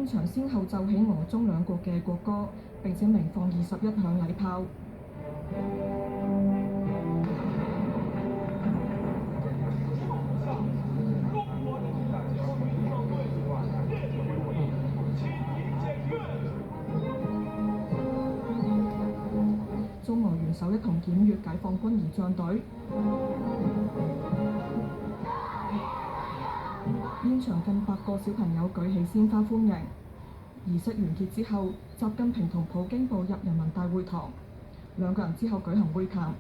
現場先後奏起俄中兩國嘅國歌，並且鳴放21響禮炮。中俄元首一同檢閱解放軍儀仗隊，現場近100個小朋友舉起鮮花歡迎。儀式完結之後，習近平同普京步入人民大會堂，兩個人之後舉行會談。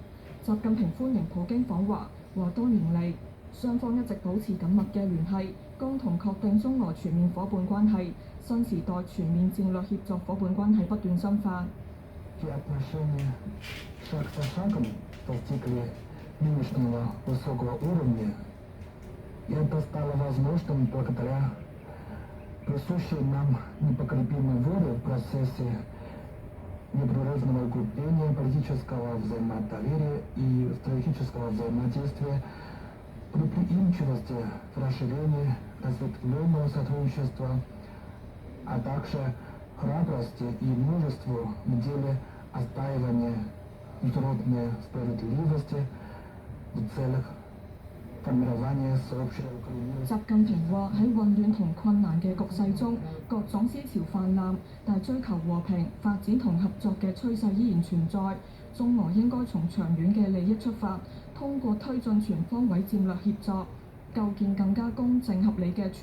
習近平歡迎普京訪華，話多年嚟雙方一直保持緊密嘅聯繫，共同確定中俄全面伙伴關係，新時代全面戰略協作伙伴關係不斷深化。Это стало возможным благодаря присущей нам непоколебимой воле в процессе непрерывного укрепления политического взаимодоверия и стратегического взаимодействия, предприимчивости в расширении разветвленного сотрудничества, а также храбрости и мужеству в деле отстаивания международной справедливости в целях習近平話：喺混亂同困難嘅局勢中，各種思潮泛濫，但追求和平、發展同合作嘅趨勢依然存在。中俄應該從長遠嘅利益出發，通過推進全方位戰略協作，構建更加公正合理嘅